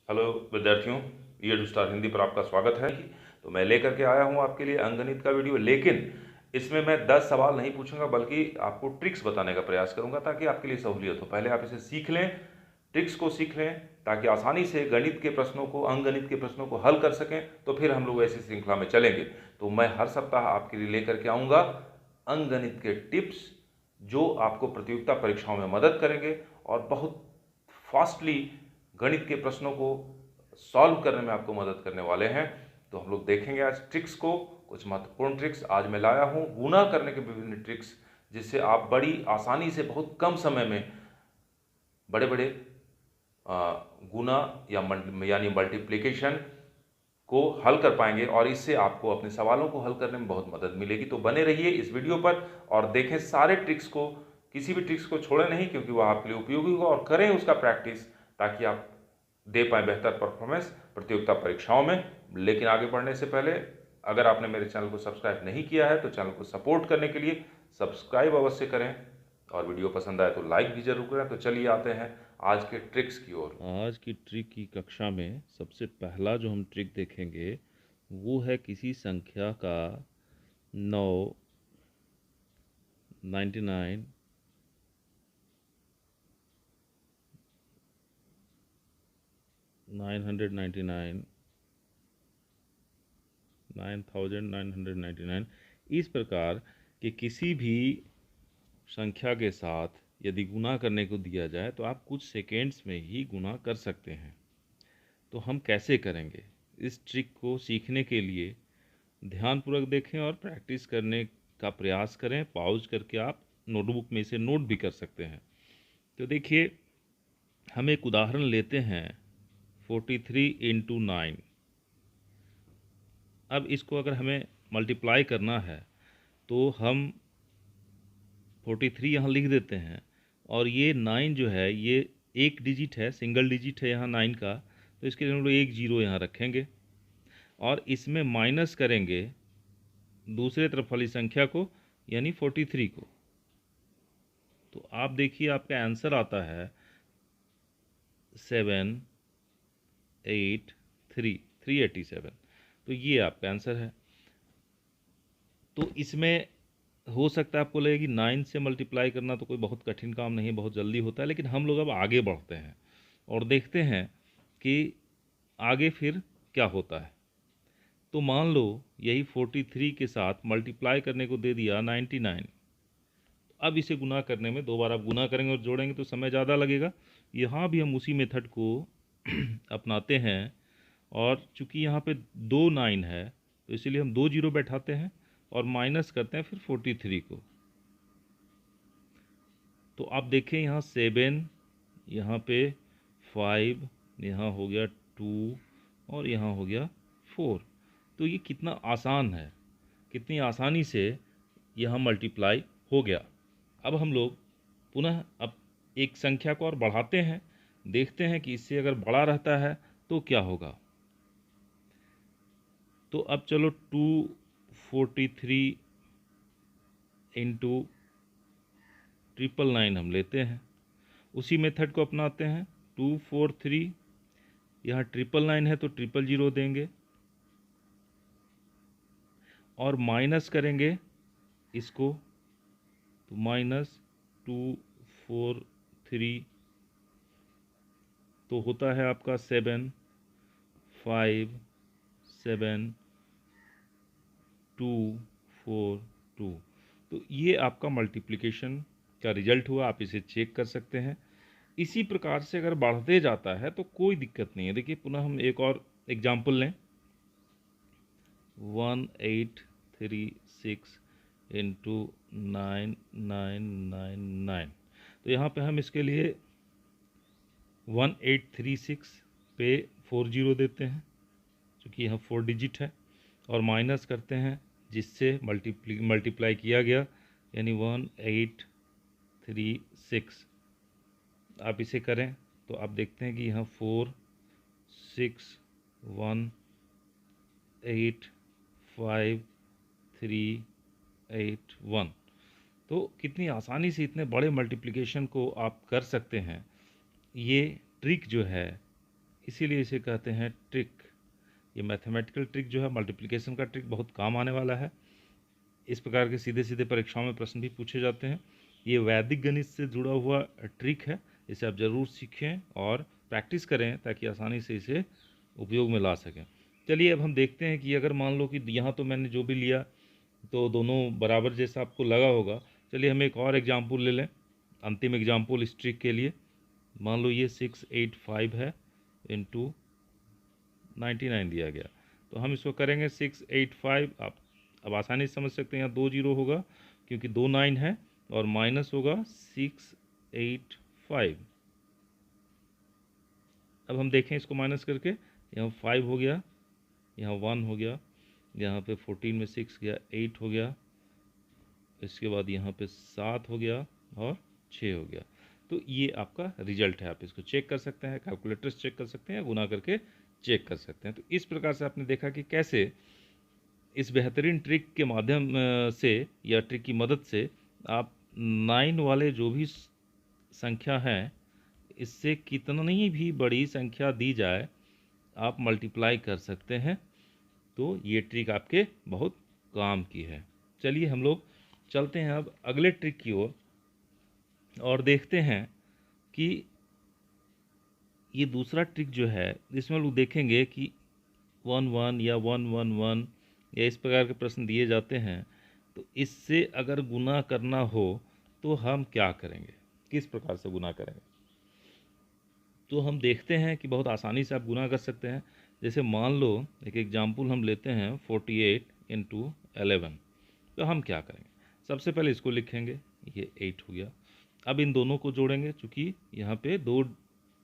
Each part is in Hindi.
हेलो विद्यार्थियों, ईयर स्टार हिंदी पर आपका स्वागत है। तो मैं लेकर के आया हूं आपके लिए अंकगणित का वीडियो, लेकिन इसमें मैं 10 सवाल नहीं पूछूंगा बल्कि आपको ट्रिक्स बताने का प्रयास करूंगा ताकि आपके लिए सहूलियत हो। पहले आप इसे सीख लें, ट्रिक्स को सीख लें ताकि आसानी से गणित के प्रश्नों को, अंकगणित के प्रश्नों को हल कर सकें। तो फिर हम लोग ऐसी श्रृंखला में चलेंगे। तो मैं हर सप्ताह आपके लिए लेकर के आऊँगा अंकगणित के टिप्स जो आपको प्रतियोगिता परीक्षाओं में मदद करेंगे और बहुत फास्टली गणित के प्रश्नों को सॉल्व करने में आपको मदद करने वाले हैं। तो हम लोग देखेंगे आज ट्रिक्स को, कुछ महत्वपूर्ण ट्रिक्स आज मैं लाया हूं, गुणा करने के विभिन्न ट्रिक्स, जिससे आप बड़ी आसानी से बहुत कम समय में बड़े बड़े गुना या यानी मल्टीप्लिकेशन को हल कर पाएंगे और इससे आपको अपने सवालों को हल करने में बहुत मदद मिलेगी। तो बने रहिए इस वीडियो पर और देखें सारे ट्रिक्स को, किसी भी ट्रिक्स को छोड़ें नहीं, क्योंकि वह आपके लिए उपयोगी होगा, और करें उसका प्रैक्टिस ताकि आप दे पाएँ बेहतर परफॉर्मेंस प्रतियोगिता परीक्षाओं में। लेकिन आगे बढ़ने से पहले अगर आपने मेरे चैनल को सब्सक्राइब नहीं किया है तो चैनल को सपोर्ट करने के लिए सब्सक्राइब अवश्य करें और वीडियो पसंद आए तो लाइक भी जरूर करें। तो चलिए आते हैं आज के ट्रिक्स की ओर। आज की ट्रिक की कक्षा में सबसे पहला जो हम ट्रिक देखेंगे वो है किसी संख्या का 9, 99, 999, 9999 इस प्रकार के किसी भी संख्या के साथ यदि गुणा करने को दिया जाए तो आप कुछ सेकेंड्स में ही गुणा कर सकते हैं। तो हम कैसे करेंगे, इस ट्रिक को सीखने के लिए ध्यानपूर्वक देखें और प्रैक्टिस करने का प्रयास करें। पॉज करके आप नोटबुक में इसे नोट भी कर सकते हैं। तो देखिए, हम एक उदाहरण लेते हैं 43 इंटू 9। अब इसको अगर हमें मल्टीप्लाई करना है तो हम 43 यहाँ लिख देते हैं और ये 9 जो है ये एक डिजिट है, सिंगल डिजिट है यहाँ 9 का, तो इसके लिए हम लोग एक जीरो यहाँ रखेंगे और इसमें माइनस करेंगे दूसरे तरफ वाली संख्या को यानी 43 को। तो आप देखिए आपका आंसर आता है 387। तो ये आपका आंसर है। तो इसमें हो सकता है आपको लगे कि 9 से मल्टीप्लाई करना तो कोई बहुत कठिन काम नहीं, बहुत जल्दी होता है, लेकिन हम लोग अब आगे बढ़ते हैं और देखते हैं कि आगे फिर क्या होता है। तो मान लो यही 43 के साथ मल्टीप्लाई करने को दे दिया 99। अब इसे गुना करने में दो बार आप गुना करेंगे और जोड़ेंगे तो समय ज़्यादा लगेगा। यहाँ भी हम उसी मेथड को अपनाते हैं और चूंकि यहाँ पे 2 9 है तो इसीलिए हम 2 जीरो बैठाते हैं और माइनस करते हैं फिर 43 को। तो आप देखें यहाँ 7, यहाँ पे 5, यहाँ हो गया 2 और यहाँ हो गया 4। तो ये कितना आसान है, कितनी आसानी से यहाँ मल्टीप्लाई हो गया। अब हम लोग पुनः अब एक संख्या को और बढ़ाते हैं, देखते हैं कि इससे अगर बड़ा रहता है तो क्या होगा। तो अब चलो 243 इंटू 999 हम लेते हैं, उसी मेथड को अपनाते हैं। 243 यहाँ 999 है तो 000 देंगे और माइनस करेंगे इसको, तो -243 तो होता है आपका 7 5 7 2 4 2। तो ये आपका मल्टीप्लिकेशन का रिजल्ट हुआ, आप इसे चेक कर सकते हैं। इसी प्रकार से अगर बढ़ते जाता है तो कोई दिक्कत नहीं है। देखिए पुनः हम एक और एग्जाम्पल लें, 1836 इंटू 9999। तो यहाँ पे हम इसके लिए 1836 पे 40 देते हैं क्योंकि यहाँ 4 डिजिट है और माइनस करते हैं जिससे मल्टीप्लाई किया गया यानी 1836। आप इसे करें तो आप देखते हैं कि यहाँ 4 6 1 8 5 3 8 1। तो कितनी आसानी से इतने बड़े मल्टीप्लिकेशन को आप कर सकते हैं। ये ट्रिक जो है इसीलिए इसे कहते हैं ट्रिक। ये मैथमेटिकल ट्रिक जो है, मल्टीप्लिकेशन का ट्रिक, बहुत काम आने वाला है। इस प्रकार के सीधे सीधे परीक्षाओं में प्रश्न भी पूछे जाते हैं। ये वैदिक गणित से जुड़ा हुआ ट्रिक है, इसे आप ज़रूर सीखें और प्रैक्टिस करें ताकि आसानी से इसे उपयोग में ला सकें। चलिए अब हम देखते हैं कि अगर मान लो कि यहाँ तो मैंने जो भी लिया तो दोनों बराबर जैसा आपको लगा होगा। चलिए हम एक और एग्जाम्पल ले लें, अंतिम एग्जाम्पल इस ट्रिक के लिए। मान लो ये 685 है इंटू 99 दिया गया, तो हम इसको करेंगे 685। आप अब आसानी से समझ सकते हैं, यहाँ 2 जीरो होगा क्योंकि 2 9 है, और माइनस होगा 685। अब हम देखें इसको माइनस करके, यहाँ 5 हो गया, यहाँ 1 हो गया, यहाँ पे 14 में 6 गया, 8 हो गया, इसके बाद यहाँ पे 7 हो गया और 6 हो गया। तो ये आपका रिजल्ट है। आप इसको चेक कर सकते हैं, कैलकुलेटर से चेक कर सकते हैं, गुना करके चेक कर सकते हैं। तो इस प्रकार से आपने देखा कि कैसे इस बेहतरीन ट्रिक के माध्यम से या ट्रिक की मदद से आप 9 वाले जो भी संख्या हैं, इससे कितनी भी बड़ी संख्या दी जाए आप मल्टीप्लाई कर सकते हैं। तो ये ट्रिक आपके बहुत काम की है। चलिए हम लोग चलते हैं अब अगले ट्रिक की ओर और देखते हैं कि ये दूसरा ट्रिक जो है, इसमें लोग देखेंगे कि 1 1 या 1 1 1 या इस प्रकार के प्रश्न दिए जाते हैं। तो इससे अगर गुना करना हो तो हम क्या करेंगे, किस प्रकार से गुना करेंगे। तो हम देखते हैं कि बहुत आसानी से आप गुना कर सकते हैं। जैसे मान लो एक एग्जाम्पल हम लेते हैं 48 इंटू 11। तो हम क्या करेंगे, सबसे पहले इसको लिखेंगे, ये 8 हो गया। अब इन दोनों को जोड़ेंगे, चूँकि यहाँ पे 2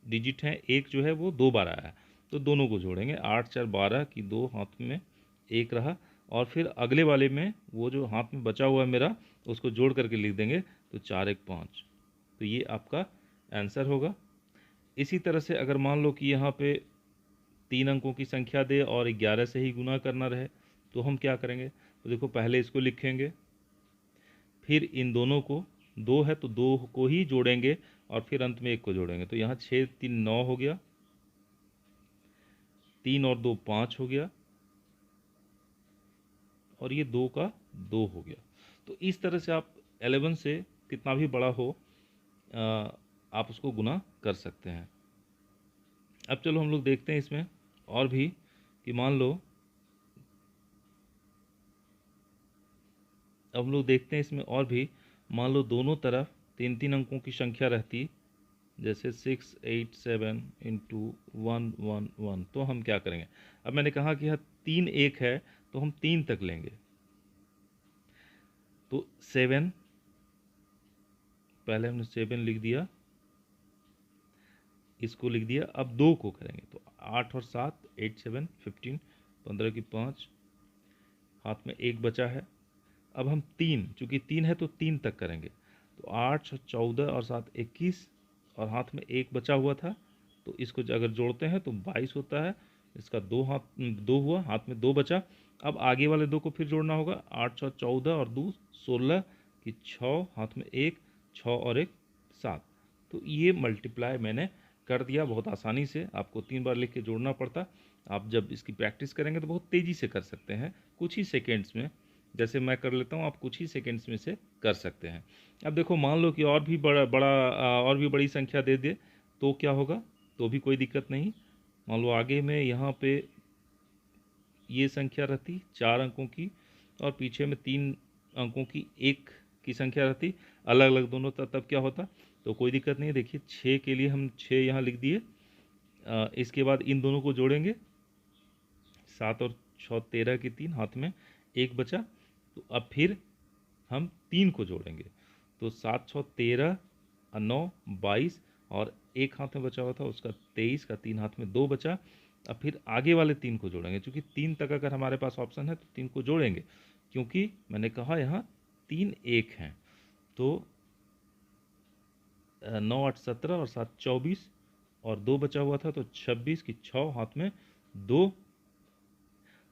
डिजिट हैं, एक जो है वो 2 बार आया है, तो दोनों को जोड़ेंगे। 8 4 12 की 2 हाथ में 1 रहा, और फिर अगले वाले में वो जो हाथ में बचा हुआ है मेरा, उसको जोड़ करके लिख देंगे, तो 4 1 5। तो ये आपका आंसर होगा। इसी तरह से अगर मान लो कि यहाँ पे 3 अंकों की संख्या दे और 11 से ही गुना करना रहे, तो हम क्या करेंगे। तो देखो पहले इसको लिखेंगे, फिर इन दोनों को, 2 है तो 2 को ही जोड़ेंगे और फिर अंत में 1 को जोड़ेंगे। तो यहाँ 6 3 9 हो गया, 3 और 2 5 हो गया, और ये 2 का 2 हो गया। तो इस तरह से आप 11 से कितना भी बड़ा हो आप उसको गुना कर सकते हैं। अब चलो हम लोग देखते हैं इसमें और भी कि मान लो, अब हम लोग देखते हैं इसमें और भी, मान लो दोनों तरफ 3 3 अंकों की संख्या रहती, जैसे 6 8 7 इंटू 1 1 1। तो हम क्या करेंगे। अब मैंने कहा कि यहाँ 3 1 है, तो हम 3 तक लेंगे। तो 7, पहले हमने 7 लिख दिया, इसको लिख दिया। अब 2 को करेंगे, तो 8 और 7 8 7 15, 15 की 5, हाथ में 1 बचा है। अब हम 3, चूँकि 3 है तो 3 तक करेंगे। तो 8 14 और 7 21, और हाथ में 1 बचा हुआ था, तो इसको अगर जोड़ते हैं तो 22 होता है। इसका 2 हुआ, हाथ में 2 बचा। अब आगे वाले 2 को फिर जोड़ना होगा, 8 6 14 और 2 16 की 6, हाथ में 1, 6 और 1 7। तो ये मल्टीप्लाई मैंने कर दिया बहुत आसानी से। आपको 3 बार लिख के जोड़ना पड़ता। आप जब इसकी प्रैक्टिस करेंगे तो बहुत तेज़ी से कर सकते हैं, कुछ ही सेकेंड्स में। जैसे मैं कर लेता हूँ, आप कुछ ही सेकेंड्स में से कर सकते हैं। अब देखो मान लो कि और भी और भी बड़ी संख्या दे दे, तो क्या होगा, तो भी कोई दिक्कत नहीं। मान लो आगे में यहाँ पे ये संख्या रहती 4 अंकों की, और पीछे में 3 अंकों की 1 की संख्या रहती, अलग अलग दोनों, तब क्या होता, तो कोई दिक्कत नहीं। देखिए 6 के लिए हम 6 यहाँ लिख दिए। इसके बाद इन दोनों को जोड़ेंगे, 7 और 6 13 की 3, हाथ में 1 बचा। तो अब फिर हम 3 को जोड़ेंगे, तो 7 6 13 और 9 22, और 1 हाथ में बचा हुआ था उसका 23 का 3, हाथ में 2 बचा। अब फिर आगे वाले 3 को जोड़ेंगे, क्योंकि 3 तक अगर हमारे पास ऑप्शन है तो 3 को जोड़ेंगे, क्योंकि मैंने कहा यहाँ 3 1 हैं। तो 9 8 17 और 7 24, और 2 बचा हुआ था तो 26 की 6, हाथ में 2,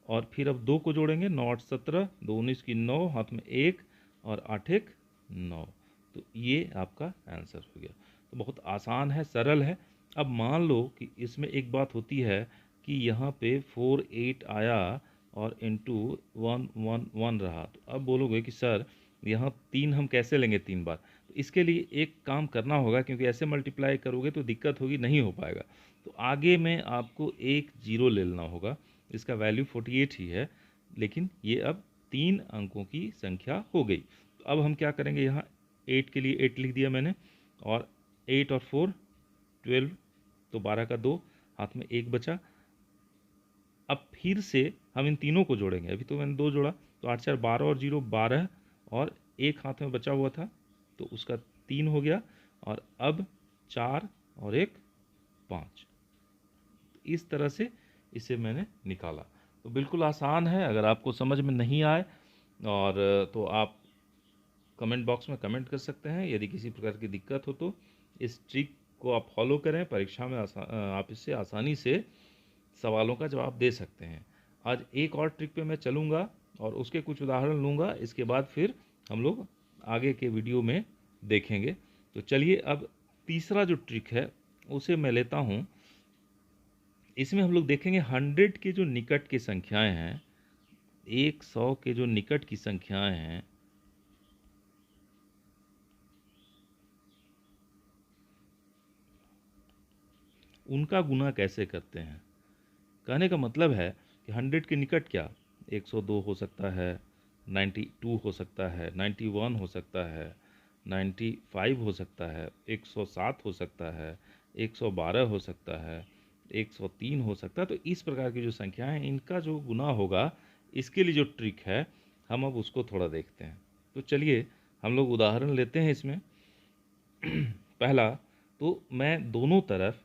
और फिर अब 2 को जोड़ेंगे, 9 8 17, 2 19 की 9, हाथ में 1, और 8 1 9। तो ये आपका आंसर हो गया। तो बहुत आसान है, सरल है, अब मान लो कि इसमें एक बात होती है कि यहाँ पे 4 8 आया और इंटू 1 1 1 रहा, तो अब बोलोगे कि सर यहाँ 3 हम कैसे लेंगे 3 बार। तो इसके लिए एक काम करना होगा, क्योंकि ऐसे मल्टीप्लाई करोगे तो दिक्कत होगी, नहीं हो पाएगा। तो आगे में आपको एक जीरो ले लेना होगा, इसका वैल्यू 48 ही है, लेकिन ये अब 3 अंकों की संख्या हो गई। तो अब हम क्या करेंगे, यहाँ 8 के लिए 8 लिख दिया मैंने, और 8 और 4 12, तो 12 का 2, हाथ में 1 बचा। अब फिर से हम इन तीनों को जोड़ेंगे, अभी तो मैंने 2 जोड़ा, तो 8 4 12 और 0 12, और एक हाथ में बचा हुआ था तो उसका 3 हो गया, और अब 4 और 1 5। इस तरह से इसे मैंने निकाला। तो बिल्कुल आसान है, अगर आपको समझ में नहीं आए और तो आप कमेंट बॉक्स में कमेंट कर सकते हैं। यदि किसी प्रकार की दिक्कत हो तो इस ट्रिक को आप फॉलो करें, परीक्षा में आप इससे आसानी से सवालों का जवाब दे सकते हैं। आज एक और ट्रिक पे मैं चलूँगा और उसके कुछ उदाहरण लूँगा, इसके बाद फिर हम लोग आगे के वीडियो में देखेंगे। तो चलिए अब तीसरा जो ट्रिक है उसे मैं लेता हूँ। इसमें हम लोग देखेंगे 100 के जो निकट की संख्याएं हैं, 100 के जो निकट की संख्याएं हैं, उनका गुना कैसे करते हैं। कहने का मतलब है कि 100 के निकट क्या, 102 हो सकता है, 92 हो सकता है, 91 हो सकता है, 95 हो सकता है, 107 हो सकता है, 112 हो सकता है, 103 हो सकता है। तो इस प्रकार की जो संख्याएं हैं, इनका जो गुना होगा, इसके लिए जो ट्रिक है हम अब उसको थोड़ा देखते हैं। तो चलिए हम लोग उदाहरण लेते हैं इसमें। पहला, तो मैं दोनों तरफ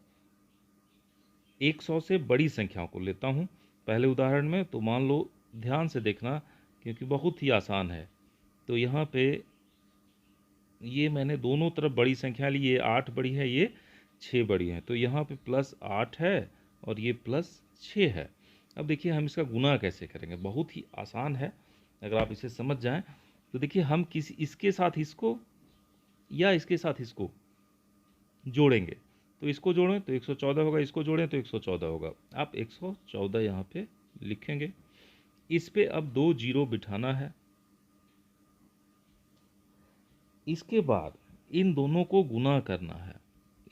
100 से बड़ी संख्याओं को लेता हूँ पहले उदाहरण में। तो मान लो, ध्यान से देखना क्योंकि बहुत ही आसान है। तो यहाँ पे ये मैंने दोनों तरफ बड़ी संख्या ली, ये 8 बड़ी है, ये 6 बड़ी है, तो यहाँ पे +8 है और ये +6 है। अब देखिए हम इसका गुना कैसे करेंगे, बहुत ही आसान है। अगर आप इसे समझ जाएं तो देखिए हम किसी इसके साथ इसको या इसके साथ इसको जोड़ेंगे, तो इसको जोड़ें तो 114 होगा, इसको जोड़ें तो 114 होगा। आप 114 यहाँ पे लिखेंगे। इस पे अब 2 जीरो बिठाना है। इसके बाद इन दोनों को गुना करना है,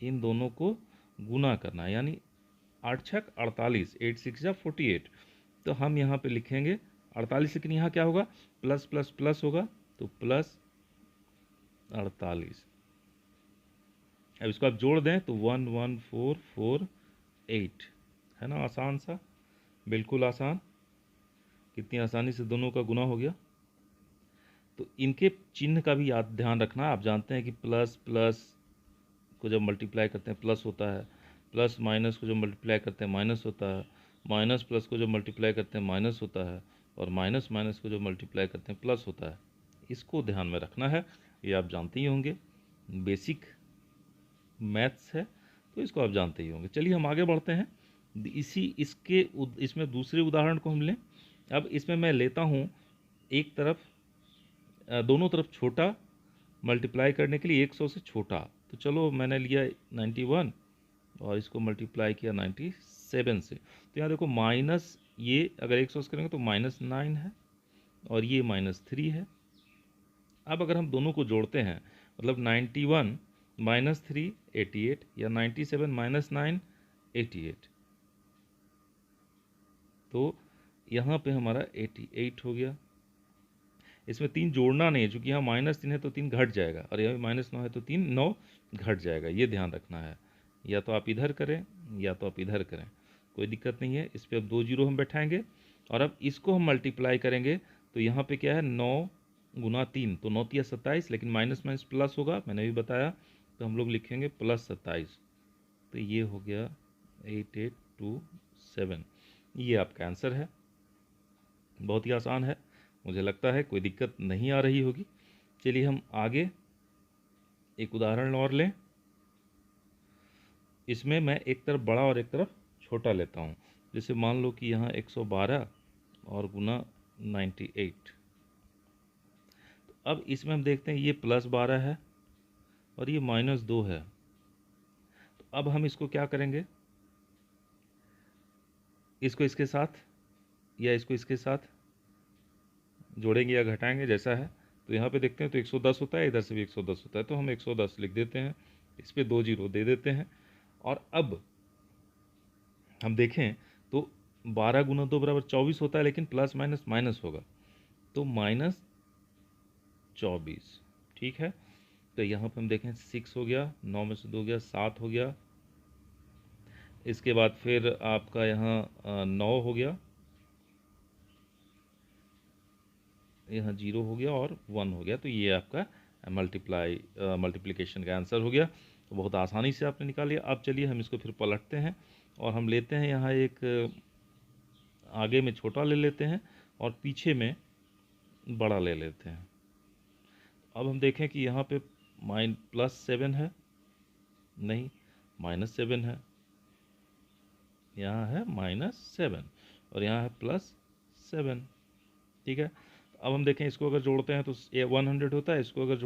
इन दोनों को गुना करना है, यानी 8 छक 48, 8 6 जा 48। तो हम यहाँ पे लिखेंगे 48, लेकिन यहाँ क्या होगा, प्लस प्लस प्लस होगा, तो +48। अब इसको आप जोड़ दें तो 11448 है ना, आसान सा, बिल्कुल आसान। कितनी आसानी से दोनों का गुना हो गया। तो इनके चिन्ह का भी याद ध्यान रखना। आप जानते हैं कि प्लस प्लस को जब मल्टीप्लाई करते हैं प्लस होता है, प्लस माइनस को जब मल्टीप्लाई करते हैं माइनस होता है, माइनस प्लस को जब मल्टीप्लाई करते हैं माइनस होता है, और माइनस माइनस को जब मल्टीप्लाई करते हैं प्लस होता है। इसको ध्यान में रखना है, ये आप जानते ही होंगे, बेसिक मैथ्स है, तो इसको आप जानते ही होंगे। चलिए हम आगे बढ़ते हैं। इसमें दूसरे उदाहरण को हम लें। अब इसमें मैं लेता हूँ एक तरफ, दोनों तरफ छोटा मल्टीप्लाई करने के लिए 100 से छोटा। तो चलो मैंने लिया 91 और इसको मल्टीप्लाई किया 97 से। तो यहाँ देखो माइनस, ये अगर 100 से करेंगे तो -9 है और ये -3 है। अब अगर हम दोनों को जोड़ते हैं, मतलब 91 -3 88, या 97 -9 88, तो यहाँ पे हमारा 88 हो गया। इसमें 3 जोड़ना नहीं है, चूँकि यहाँ -3 है तो 3 घट जाएगा, और यहाँ -9 है तो 3 9 घट जाएगा, ये ध्यान रखना है। या तो आप इधर करें या तो आप इधर करें, कोई दिक्कत नहीं है। इस पर अब 2 जीरो हम बैठाएंगे और अब इसको हम मल्टीप्लाई करेंगे। तो यहाँ पे क्या है, 9 गुना 3, तो 9 तिया 27, लेकिन माइनस माइनस प्लस होगा, मैंने भी बताया, तो हम लोग लिखेंगे +27। तो ये हो गया 8827। ये आपका आंसर है। बहुत ही आसान है, मुझे लगता है कोई दिक्कत नहीं आ रही होगी। चलिए हम आगे एक उदाहरण और लें। इसमें मैं एक तरफ बड़ा और एक तरफ छोटा लेता हूँ। जैसे मान लो कि यहाँ 112 और गुना 98। तो अब इसमें हम देखते हैं ये +12 है और ये -2 है। तो अब हम इसको क्या करेंगे, इसको इसके साथ या इसको इसके साथ जोड़ेंगे या घटाएंगे जैसा है। तो यहाँ पे देखते हैं तो 110 होता है, इधर से भी 110 होता है, तो हम 110 लिख देते हैं, इस पे 2 जीरो दे देते हैं। और अब हम देखें तो 12 गुना 2 बराबर 24 होता है, लेकिन प्लस माइनस माइनस होगा, तो -24, ठीक है। तो यहाँ पर हम देखें 6 हो गया, 9 में से 2 गया, 7 हो गया। इसके बाद फिर आपका यहाँ 9 हो गया, यहाँ 0 हो गया और 1 हो गया। तो ये आपका मल्टीप्लिकेशन का आंसर हो गया। तो बहुत आसानी से आपने निकाल लिया। अब चलिए हम इसको फिर पलटते हैं और हम लेते हैं यहाँ एक आगे में छोटा ले लेते हैं और पीछे में बड़ा ले लेते हैं। अब हम देखें कि यहाँ पे +7 है, नहीं -7 है, यहाँ है -7 और यहाँ है +7, ठीक है। अब हम देखें इसको अगर जोड़ते हैं तो ये 100 होता है, इसको अगर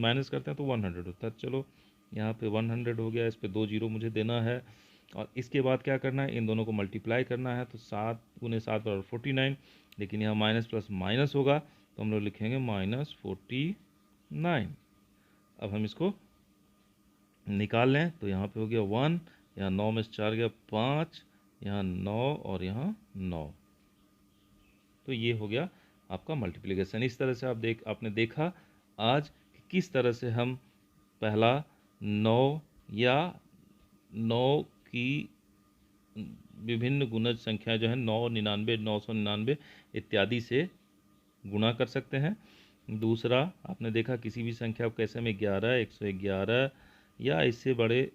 माइनस करते हैं तो 100 होता है। चलो यहाँ पे 100 हो गया, इस पे 2 जीरो मुझे देना है। और इसके बाद क्या करना है, इन दोनों को मल्टीप्लाई करना है। तो 7 × 7 = 49, लेकिन यहाँ माइनस प्लस माइनस होगा तो हम लोग लिखेंगे -49। अब हम इसको निकाल लें तो यहाँ पे हो गया 1, यहाँ 9 में से 4 गया 5, यहाँ 9 और यहाँ 9। तो ये हो गया आपका मल्टीप्लिकेशन। इस तरह से आपने देखा आज कि किस तरह से हम पहला 9 या 9 की विभिन्न गुणज संख्या जो है 999, 999 इत्यादि से गुणा कर सकते हैं। दूसरा आपने देखा किसी भी संख्या को कैसे में 11, 111 या इससे बड़े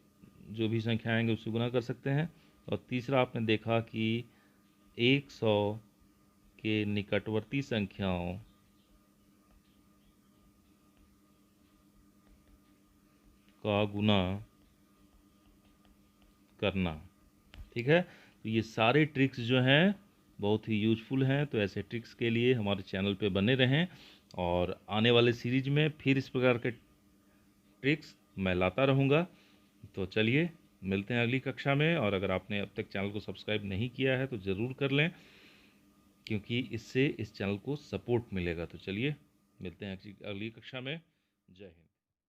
जो भी संख्या आएंगे उससे गुणा कर सकते हैं। और तीसरा आपने देखा कि 100 के निकटवर्ती संख्याओं का गुना करना, ठीक है। तो ये सारे ट्रिक्स जो हैं बहुत ही यूजफुल हैं। तो ऐसे ट्रिक्स के लिए हमारे चैनल पे बने रहें और आने वाले सीरीज में फिर इस प्रकार के ट्रिक्स मैं लाता रहूँगा। तो चलिए मिलते हैं अगली कक्षा में। और अगर आपने अब तक चैनल को सब्सक्राइब नहीं किया है तो ज़रूर कर लें, क्योंकि इससे इस चैनल को सपोर्ट मिलेगा। तो चलिए मिलते हैं अगली कक्षा में। जय हिंद।